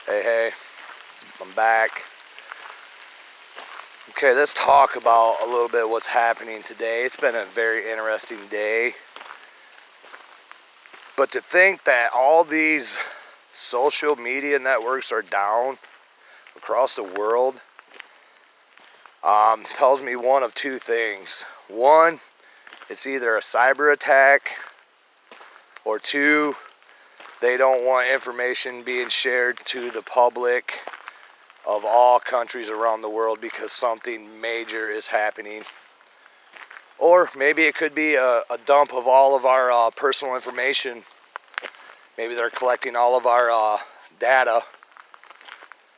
Hey, I'm back. Okay, let's talk about a little bit what's happening today. It's been a very interesting day. But to think that all these social media networks are down across the world tells me one of two things. One, it's either a cyber attack, or two, they don't want information being shared to the public of all countries around the world because something major is happening. Or maybe it could be a dump of all of our personal information. Maybe they're collecting all of our data.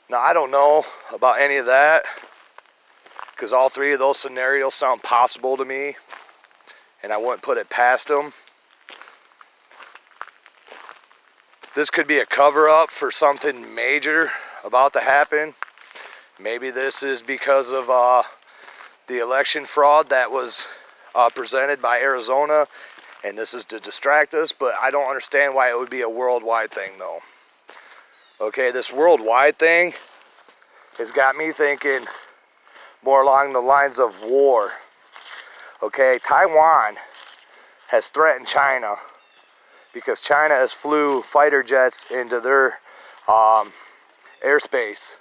Now, I don't know about any of that because all three of those scenarios sound possible to me, and I wouldn't put it past them. This could be a cover-up for something major about to happen. Maybe this is because of the election fraud that was presented by Arizona, and this is to distract us, but I don't understand why it would be a worldwide thing, though. Okay, this worldwide thing has got me thinking more along the lines of war. Okay, Taiwan has threatened China because China has flew fighter jets into their airspace.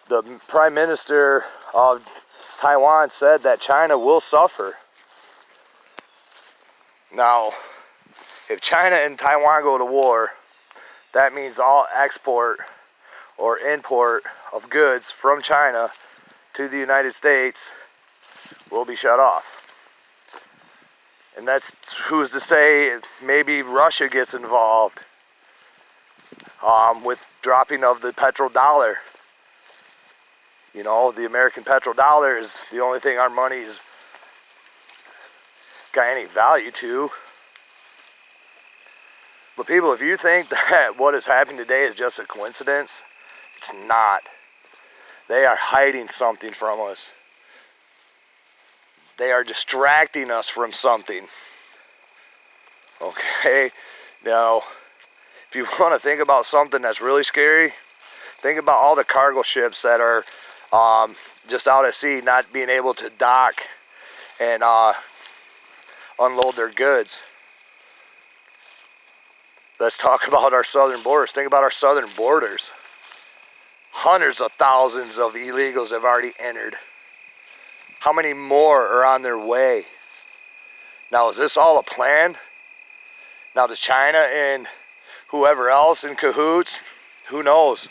The Prime Minister of Taiwan said that China will suffer. Now, if China and Taiwan go to war, that means all export or import of goods from China to the United States will be shut off. And that's, who's to say, maybe Russia gets involved with dropping of the petrodollar. You know, the American petrodollar is the only thing our money's got any value to. But people, if you think that what is happening today is just a coincidence, it's not. They are hiding something from us. They are distracting us from something. Okay? Now, if you want to think about something that's really scary, think about all the cargo ships that are just out at sea, not being able to dock and unload their goods. Let's talk about our southern borders. Think about our southern borders. Hundreds of thousands of illegals have already entered. How many more are on their way? Now, is this all a plan? Now, does China and whoever else in cahoots? Who knows?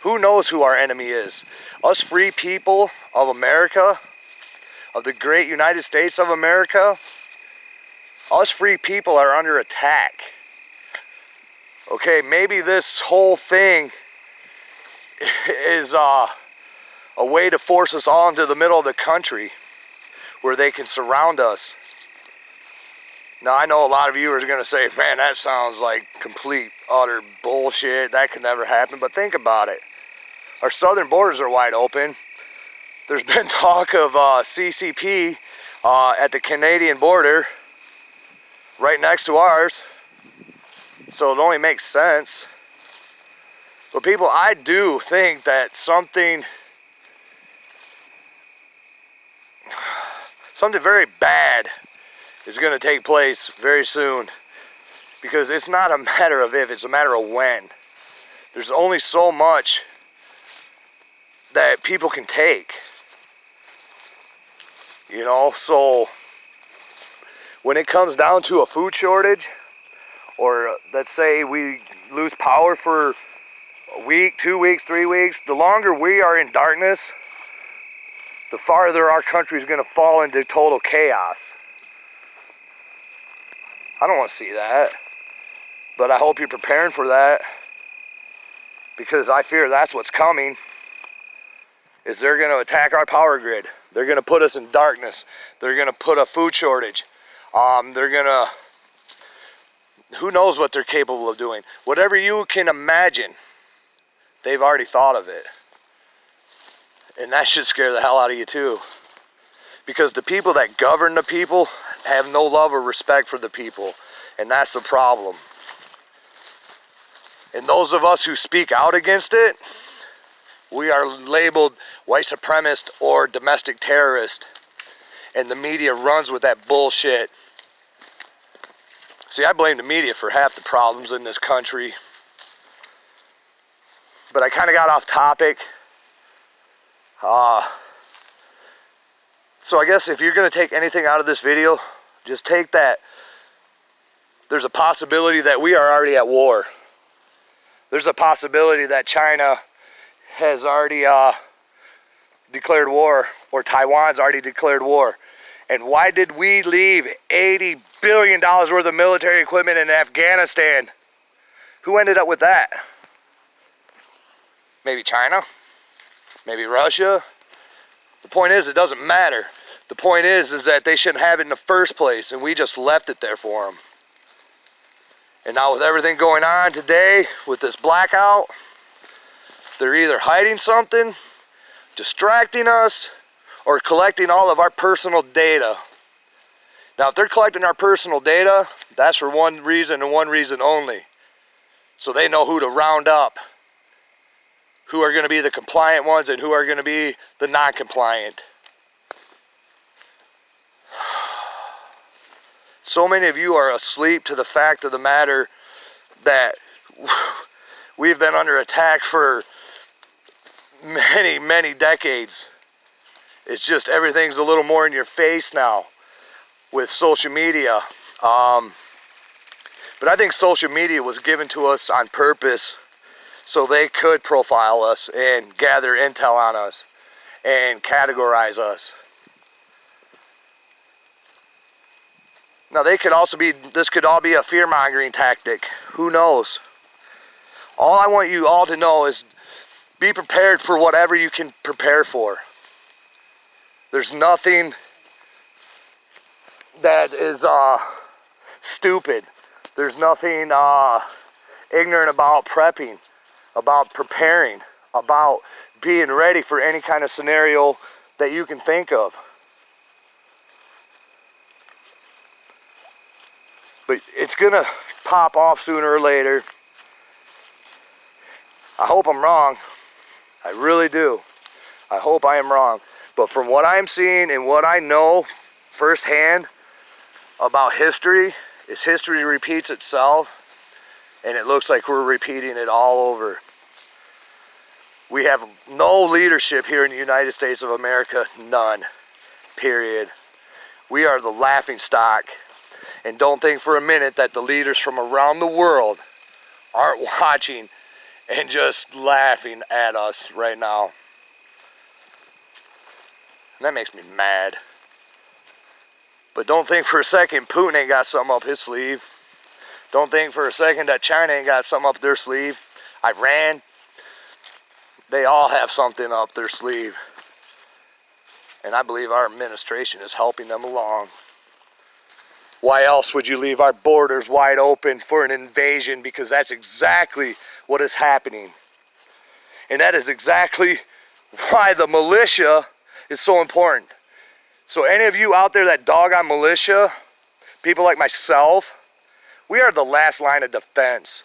Who knows who our enemy is? Us free people of America, of the great United States of America, us free people are under attack. Okay, maybe this whole thing is a way to force us all into the middle of the country where they can surround us. Now, I know a lot of you are going to say, man, that sounds like complete, utter bullshit. That could never happen. But think about it. Our southern borders are wide open. There's been talk of CCP at the Canadian border right next to ours. So it only makes sense. But people, I do think that something very bad is going to take place very soon. Because it's not a matter of if, it's a matter of when. There's only so much that people can take. You know, so when it comes down to a food shortage, or let's say we lose power for a week, 2 weeks, 3 weeks, the longer we are in darkness, the farther our country is going to fall into total chaos. I don't want to see that, but I hope you're preparing for that, because I fear that's what's coming. Is they're going to attack our power grid. They're going to put us in darkness. They're going to put a food shortage. They're going to, who knows what they're capable of doing. Whatever you can imagine, they've already thought of it. And that should scare the hell out of you too. Because the people that govern the people have no love or respect for the people. And that's the problem. And those of us who speak out against it, we are labeled white supremacist or domestic terrorist. And the media runs with that bullshit. See, I blame the media for half the problems in this country. But I kind of got off topic. So I guess if you're going to take anything out of this video, just take that there's a possibility that we are already at war. There's a possibility that China has already declared war, or Taiwan's already declared war. And why did we leave $80 billion worth of military equipment in Afghanistan? Who ended up with that? Maybe China? Maybe Russia? The point is, it doesn't matter. The point is that they shouldn't have it in the first place, and we just left it there for them. And now with everything going on today, with this blackout, they're either hiding something, distracting us, or collecting all of our personal data. Now, if they're collecting our personal data, that's for one reason and one reason only. So they know who to round up, who are going to be the compliant ones and who are going to be the non-compliant. So many of you are asleep to the fact of the matter that we've been under attack for many, many decades. It's just everything's a little more in your face now with social media. But I think social media was given to us on purpose so they could profile us and gather intel on us and categorize us. Now they could also be, this could all be a fear-mongering tactic. Who knows? All I want you all to know is be prepared for whatever you can prepare for. There's nothing that is stupid. There's nothing ignorant about prepping, about preparing, about being ready for any kind of scenario that you can think of. But it's gonna pop off sooner or later. I hope I'm wrong. I really do. I hope I am wrong. But from what I'm seeing and what I know firsthand about history, is history repeats itself, and it looks like we're repeating it all over. We have no leadership here in the United States of America, none, period. We are the laughing stock. And don't think for a minute that the leaders from around the world aren't watching and just laughing at us right now. And that makes me mad. But don't think for a second Putin ain't got something up his sleeve. Don't think for a second that China ain't got something up their sleeve. Iran, they all have something up their sleeve. And I believe our administration is helping them along. Why else would you leave our borders wide open for an invasion? Because that's exactly what is happening. And that is exactly why the militia is so important. So any of you out there that dog on militia, people like myself, we are the last line of defense.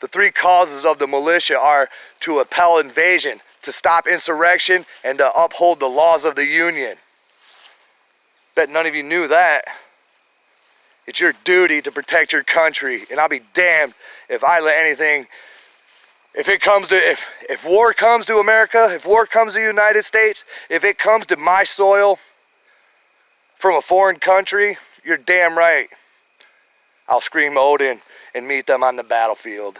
The three causes of the militia are to repel invasion, to stop insurrection, and to uphold the laws of the Union. Bet none of you knew that. It's your duty to protect your country, and I'll be damned if I let anything, if war comes to America, if war comes to the United States, if it comes to my soil from a foreign country, you're damn right. I'll scream Odin and meet them on the battlefield.